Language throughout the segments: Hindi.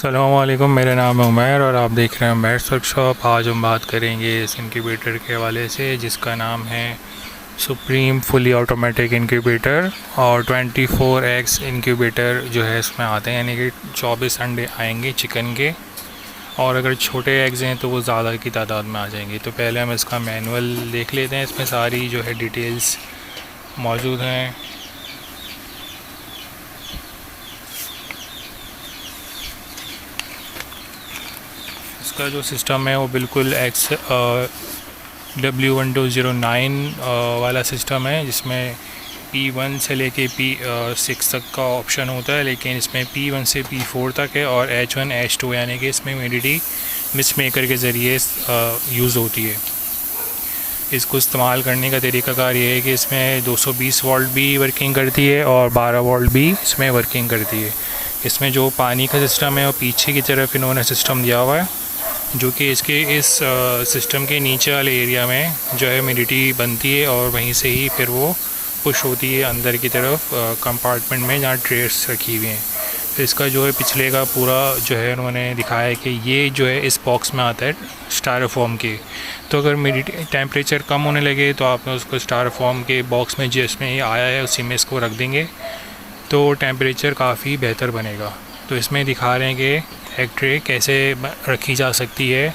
अस्सलामुअलैकुम, मेरा नाम है उमैर और आप देख रहे हैं उमैर्स वर्कशॉप। आज हम बात करेंगे इस इंक्यूबेटर के हवाले से जिसका नाम है सुप्रीम फुली ऑटोमेटिक इंक्यूबेटर। और 24x इंक्यूबेटर जो है इसमें आते हैं, यानी कि 24 अंडे आएंगे चिकन के। और अगर छोटे एग्स हैं तो वो ज़्यादा की तादाद में आ जाएंगे। तो पहले हम इसका मैनुअल देख लेते हैं, इसमें सारी जो है डिटेल्स मौजूद हैं। इसका जो सिस्टम है वो बिल्कुल W1209 वाला सिस्टम है, जिसमें P1 से लेके P6 तक का ऑप्शन होता है, लेकिन इसमें P1 से P4 तक है। और H1 H2 यानी कि इसमें ह्यूमिडिटी मिस्ट मेकर के ज़रिए यूज़ होती है। इसको इस्तेमाल करने का तरीक़ाकार ये है कि इसमें 220 वोल्ट भी वर्किंग करती है और 12 वोल्ट भी इसमें वर्किंग करती है। इसमें जो पानी का सिस्टम है वो पीछे की तरफ इन्होंने सिस्टम दिया हुआ है, जो कि इसके इस सिस्टम के नीचे वाले एरिया में जो है ह्यूमिडिटी बनती है और वहीं से ही फिर वो पुश होती है अंदर की तरफ कंपार्टमेंट में जहाँ ट्रेस रखी हुई हैं। तो इसका जो है पिछले का पूरा जो है उन्होंने दिखाया है कि ये जो है इस बॉक्स में आता है स्टायरोफोम के। तो अगर ह्यूमिडिटी टेम्परेचर कम होने लगे तो आप उसको स्टायरोफोम के बॉक्स में जिसमें ये आया है उसी में इसको रख देंगे तो टेम्परेचर काफ़ी बेहतर बनेगा। तो इसमें दिखा रहे हैं कि एक ट्रे कैसे रखी जा सकती है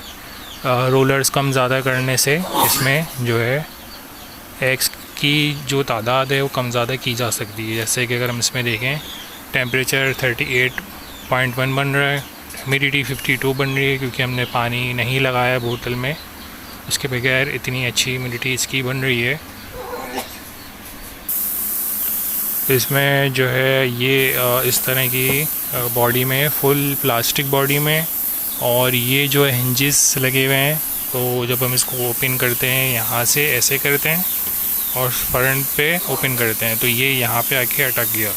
रोलर्स कम ज़्यादा करने से। इसमें जो है एग्स की जो तादाद है वो कम ज़्यादा की जा सकती है। जैसे कि अगर हम इसमें देखें टेम्परेचर 38.1 बन रहा है, ह्यूमिडिटी 52 बन रही है क्योंकि हमने पानी नहीं लगाया बोतल में, उसके बगैर इतनी अच्छी ह्यूमिडिटी इसकी बन रही है। इसमें जो है ये इस तरह की बॉडी में फुल प्लास्टिक बॉडी में, और ये जो हिंजेस लगे हुए हैं, तो जब हम इसको ओपन करते हैं यहाँ से ऐसे करते हैं और फ्रंट पे ओपन करते हैं तो ये यहाँ पे आके अटक गया।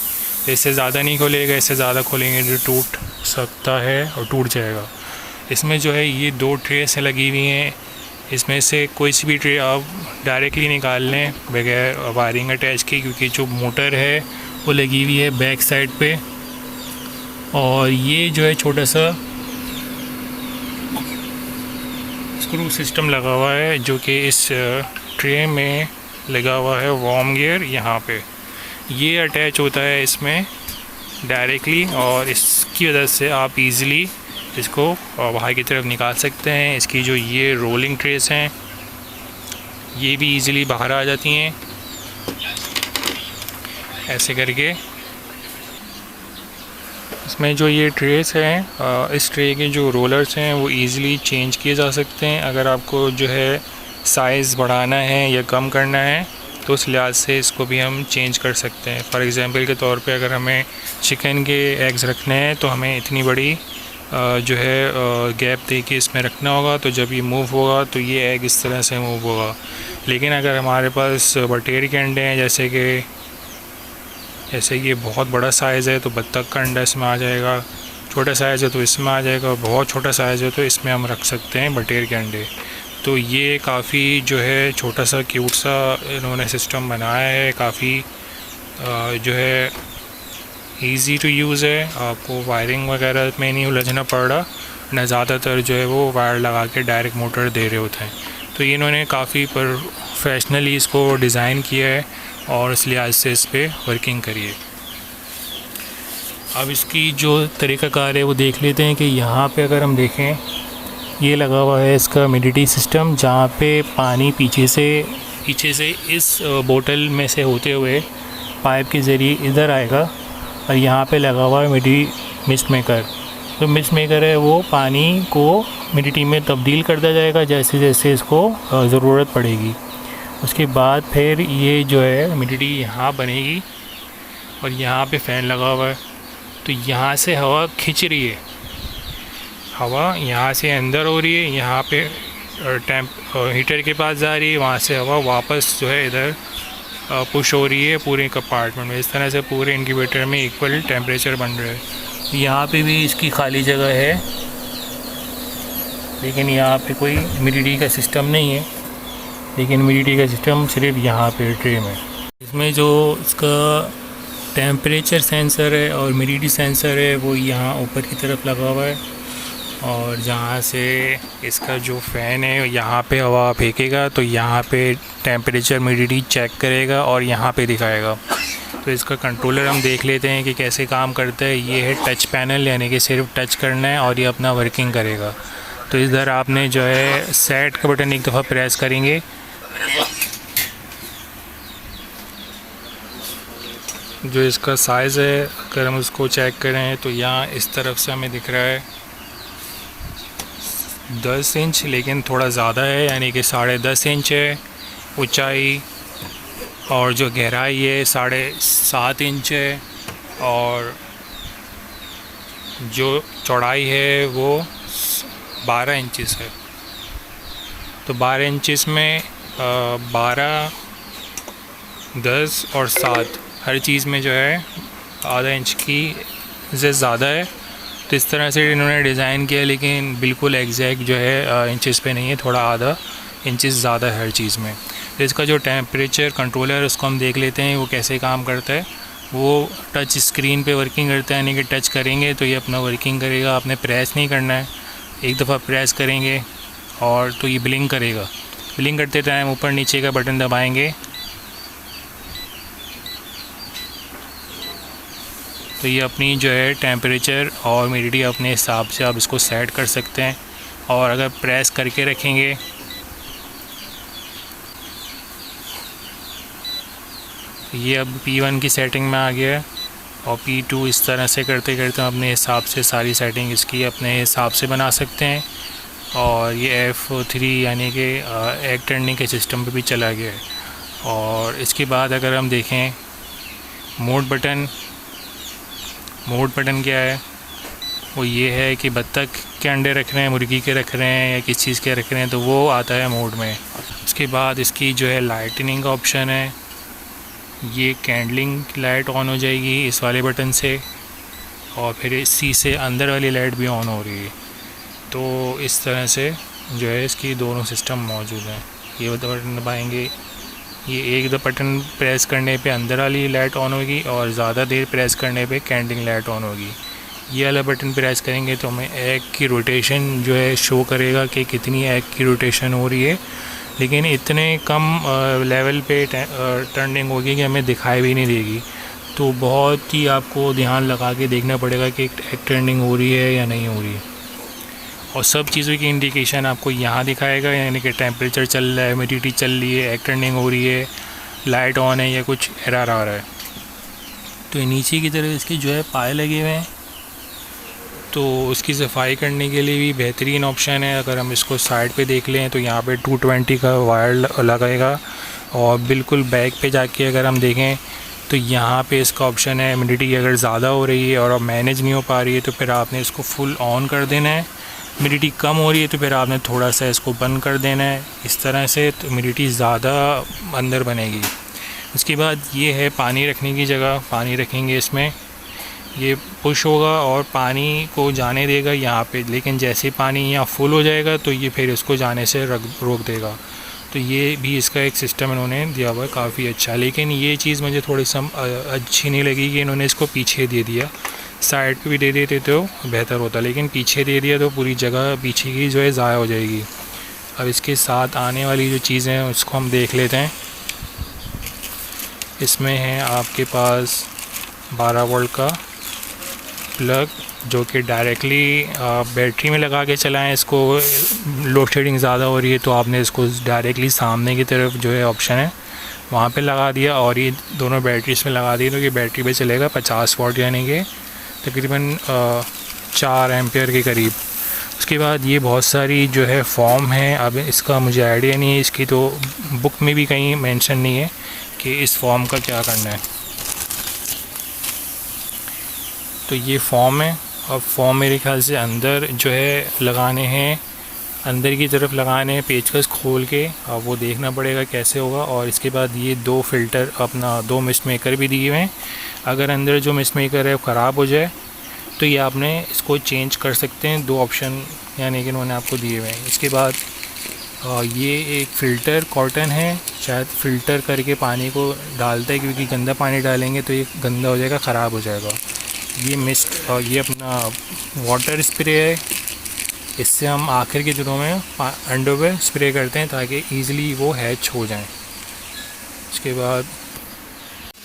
तो इससे ज़्यादा नहीं खोलेगा, इससे ज़्यादा खोलेंगे तो टूट सकता है और टूट जाएगा। इसमें जो है ये 2 ट्रे से लगी हुई हैं, इसमें से कोई सी भी ट्रे आप डायरेक्टली निकाल लें बगैर वायरिंग अटैच की, क्योंकि जो मोटर है वो लगी हुई है बैक साइड पे। और ये जो है छोटा सा स्क्रू सिस्टम लगा हुआ है जो कि इस ट्रे में लगा हुआ है वार्म गियर यहाँ पे। ये अटैच होता है इसमें डायरेक्टली और इसकी वजह से आप इजीली इसको बाहर की तरफ निकाल सकते हैं। इसकी जो ये रोलिंग ट्रेस हैं ये भी इजीली बाहर आ जाती हैं ऐसे करके। इसमें जो ये ट्रेस हैं इस ट्रे के जो रोलर्स हैं वो इजीली चेंज किए जा सकते हैं। अगर आपको जो है साइज़ बढ़ाना है या कम करना है तो उस लिहाज से इसको भी हम चेंज कर सकते हैं। फॉर एग्ज़ाम्पल के तौर पे अगर हमें चिकन के एग्स रखने हैं तो हमें इतनी बड़ी जो है गैप दे के इसमें रखना होगा, तो जब ये मूव होगा तो ये एग इस तरह से मूव होगा। लेकिन अगर हमारे पास बटेर के अंडे हैं, जैसे कि बहुत बड़ा साइज़ है तो बत्तख का अंडा इसमें आ जाएगा, छोटा साइज़ है तो इसमें आ जाएगा, बहुत छोटा साइज़ है तो इसमें हम रख सकते हैं बटेर के अंडे। तो ये काफ़ी जो है छोटा सा क्यूट सा इन्होंने सिस्टम बनाया है, काफ़ी जो है इजी टू यूज़ है। आपको वायरिंग वगैरह में नहीं उलझना पड़ रहा, न ज़्यादातर जो है वो वायर लगा के डायरेक्ट मोटर दे रहे होते हैं। तो ये इन्होंने काफ़ी प्रोफेशनली इसको डिज़ाइन किया है और इस लिहाज से इस पर वर्किंग करिए। अब इसकी जो तरीक़ाकार है वो देख लेते हैं कि यहाँ पे अगर हम देखें ये लगा हुआ है इसका ह्यूमिडिटी सिस्टम, जहाँ पे पानी पीछे से इस बोतल में से होते हुए पाइप के ज़रिए इधर आएगा और यहाँ पे लगा हुआ है मिस्ट मेकर। तो मिस्ट मेकर है वो पानी को ह्यूमिडिटी में तब्दील करता जाएगा जैसे जैसे इसको ज़रूरत पड़ेगी। उसके बाद फिर ये जो है ह्यूमिडिटी यहाँ बनेगी और यहाँ पे फ़ैन लगा हुआ है, तो यहाँ से हवा खींच रही है, हवा यहाँ से अंदर हो रही है, यहाँ पे हीटर के पास जा रही है, वहाँ से हवा वापस जो है इधर पुश हो रही है पूरे कंपार्टमेंट में। इस तरह से पूरे इंक्यूबेटर में इक्वल टेम्परेचर बन रहा है। यहाँ पे भी इसकी खाली जगह है, लेकिन यहाँ पे कोई ह्यूमिडिटी का सिस्टम नहीं है, लेकिन ह्यूमिडिटी का सिस्टम सिर्फ यहाँ पे ट्रे में। इसमें जो इसका टेम्परेचर सेंसर है और ह्यूमिडिटी सेंसर है वो यहाँ ऊपर की तरफ लगा हुआ है, और जहाँ से इसका जो फ़ैन है यहाँ पे हवा फेंकेगा तो यहाँ पे टेम्परेचर ह्यूमिडिटी चेक करेगा और यहाँ पे दिखाएगा। तो इसका कंट्रोलर हम देख लेते हैं कि कैसे काम करता है। ये है टच पैनल, यानी कि सिर्फ टच करना है और ये अपना वर्किंग करेगा। तो इधर आपने जो है सेट का बटन एक दफ़ा प्रेस करेंगे, जो इसका साइज़ है अगर हम उसको चेक करें तो यहाँ इस तरफ से हमें दिख रहा है 10 इंच, लेकिन थोड़ा ज़्यादा है, यानी कि 10.5 इंच है ऊंचाई, और जो गहराई है 7.5 इंच है, और जो चौड़ाई है वो 12 इंचेस है। तो 12 इंचेस में 12, 10 और 7 हर चीज़ में जो है आधा इंच की से ज़्यादा है। तो इस तरह से इन्होंने डिज़ाइन किया, लेकिन बिल्कुल एग्जैक्ट जो है इंचेस पे नहीं है, थोड़ा आधा इंचेस ज़्यादा है हर चीज़ में। तो इसका जो टेम्परेचर कंट्रोलर है उसको हम देख लेते हैं वो कैसे काम करता है। वो टच स्क्रीन पे वर्किंग करता है, यानी कि टच करेंगे तो ये अपना वर्किंग करेगा। आपने प्रेस नहीं करना है, एक दफ़ा प्रेस करेंगे और तो ये ब्लिंक करेगा। ब्लिंक करते टाइम ऊपर नीचे का बटन दबाएंगे तो ये अपनी जो है टेम्परेचर और ह्यूमिडिटी अपने हिसाब से आप इसको सेट कर सकते हैं। और अगर प्रेस करके रखेंगे तो ये अब P1 की सेटिंग में आ गया है, और P2 इस तरह से करते करते हम अपने हिसाब से सारी सेटिंग इसकी अपने हिसाब से बना सकते हैं। और ये F3 यानी कि एग टर्निंग के सिस्टम पे भी चला गया है। और इसके बाद अगर हम देखें मोड बटन क्या है, वो ये है कि बत्तख के अंडे रख रहे हैं, मुर्गी के रख रहे हैं या किस चीज़ के रख रहे हैं, तो वो आता है मोड में। उसके बाद इसकी जो है लाइटनिंग का ऑप्शन है, ये कैंडलिंग लाइट ऑन हो जाएगी इस वाले बटन से, और फिर इसी से अंदर वाली लाइट भी ऑन हो रही है। तो इस तरह से जो है इसकी दोनों सिस्टम मौजूद हैं। ये बटन दबाएंगे, ये एक दो बटन प्रेस करने पे अंदर वाली लाइट ऑन होगी और ज़्यादा देर प्रेस करने पे कैंडलिंग लाइट ऑन होगी। ये वाला बटन प्रेस करेंगे तो हमें एग की रोटेशन जो है शो करेगा कि कितनी एग की रोटेशन हो रही है, लेकिन इतने कम लेवल पे टर्निंग होगी कि हमें दिखाई भी नहीं देगी। तो बहुत ही आपको ध्यान लगा के देखना पड़ेगा कि एग टर्निंग हो रही है या नहीं हो रही है। और सब चीज़ों की इंडिकेशन आपको यहाँ दिखाएगा, यानी कि टेम्परेचर चल रहा है, ह्यूमिडिटी चल रही है, एग टर्निंग हो रही है, लाइट ऑन है या कुछ एरर आ रहा है। तो नीचे की तरफ इसके जो है पाए लगे हुए हैं, तो उसकी सफाई करने के लिए भी बेहतरीन ऑप्शन है। अगर हम इसको साइड पे देख लें तो यहाँ पे 220 का वायर लगाएगा, और बिल्कुल बैक पे जाके अगर हम देखें तो यहाँ पे इसका ऑप्शन है ह्यूमिडिटी अगर ज़्यादा हो रही है और अब मैनेज नहीं हो पा रही है तो फिर आपने इसको फुल ऑन कर देना है। ह्यूमिडिटी कम हो रही है तो फिर आपने थोड़ा सा इसको बंद कर देना है। इस तरह से तो ह्यूमिडिटी ज़्यादा अंदर बनेगी। उसके बाद ये है पानी रखने की जगह, पानी रखेंगे इसमें, ये पुश होगा और पानी को जाने देगा यहाँ पे, लेकिन जैसे पानी यहाँ फुल हो जाएगा तो ये फिर इसको जाने से रोक देगा। तो ये भी इसका एक सिस्टम इन्होंने दिया हुआ है काफ़ी अच्छा। लेकिन ये चीज़ मुझे थोड़ी सी अच्छी नहीं लगी कि इन्होंने इसको पीछे दे दिया। साइड पे भी दे देते तो बेहतर होता, लेकिन पीछे दे दिया तो पूरी जगह पीछे की जो है ज़ाया हो जाएगी। अब इसके साथ आने वाली जो चीज़ें हैं उसको हम देख लेते हैं। इसमें है आपके पास 12 वोल्ट का प्लग, जो कि डायरेक्टली बैटरी में लगा के चलाएं। इसको लोड शेडिंग ज़्यादा हो रही है तो आपने इसको डायरेक्टली सामने की तरफ जो है ऑप्शन है वहाँ पे लगा दिया, और ये दोनों बैटरीज में लगा दी तो ये बैटरी पे चलेगा 50 वाट, यानी कि तकरीबन 4 एम्पियर के करीब। उसके बाद ये बहुत सारी जो है फॉर्म है, अब इसका मुझे आइडिया नहीं है, इसकी तो बुक में भी कहीं मेंशन नहीं है कि इस फॉर्म का क्या करना है। तो ये फॉर्म है, अब फॉर्म मेरे ख्याल से अंदर जो है लगाने हैं, अंदर की तरफ लगाने हैं पेचकस खोल के। अब वो देखना पड़ेगा कैसे होगा। और इसके बाद ये 2 फ़िल्टर अपना 2 मिस्ट मेकर भी दिए हुए हैं। अगर अंदर जो मिस्ट मेकर है वो ख़राब हो जाए तो ये आपने इसको चेंज कर सकते हैं। 2 ऑप्शन यानी कि उन्होंने आपको दिए हुए हैं। इसके बाद ये एक फ़िल्टर कॉटन है, शायद फ़िल्टर करके पानी को डालता है, क्योंकि गंदा पानी डालेंगे तो ये गंदा हो जाएगा, ख़राब हो जाएगा। ये मिस्ट और ये अपना वाटर स्प्रे है, इससे हम आखिर के दिनों में अंडों पे स्प्रे करते हैं ताकि ईज़िली वो हैच हो जाएं। इसके बाद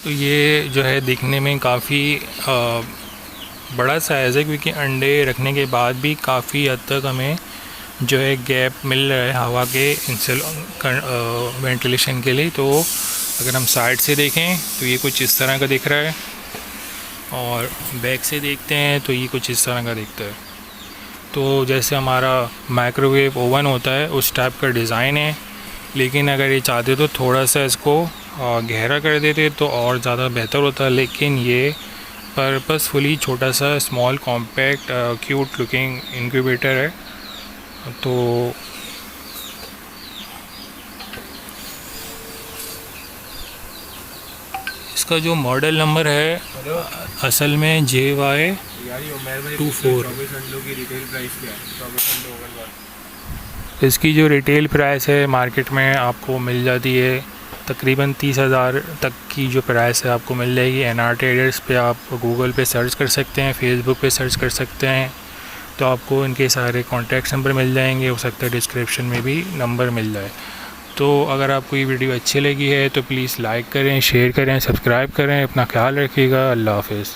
तो ये जो है दिखने में काफ़ी बड़ा साइज़ है, क्योंकि अंडे रखने के बाद भी काफ़ी हद तक हमें जो है गैप मिल रहा है हवा के वेंटिलेशन के लिए। तो अगर हम साइड से देखें तो ये कुछ इस तरह का दिख रहा है, और बैक से देखते हैं तो ये कुछ इस तरह का दिखता है। तो जैसे हमारा माइक्रोवेव ओवन होता है उस टाइप का डिज़ाइन है, लेकिन अगर ये चाहते तो थोड़ा सा इसको गहरा कर देते तो और ज़्यादा बेहतर होता, लेकिन ये पर्पसफुली छोटा सा small compact cute looking incubator है। तो इसका जो मॉडल नंबर है असल में JY24। इसकी जो रिटेल प्राइस है मार्केट में आपको मिल जाती है तकरीबन 30,000 तक की जो प्राइस है आपको मिल जाएगी। NR ट्रेडर्स पे आप गूगल पे सर्च कर सकते हैं, फेसबुक पे सर्च कर सकते हैं, तो आपको इनके सारे कॉन्टैक्ट नंबर मिल जाएंगे। हो सकता है डिस्क्रिप्शन में भी नंबर मिल जाए। तो अगर आपको ये वीडियो अच्छी लगी है तो प्लीज़ लाइक करें, शेयर करें, सब्सक्राइब करें। अपना ख्याल रखिएगा। अल्लाह हाफ़िज़।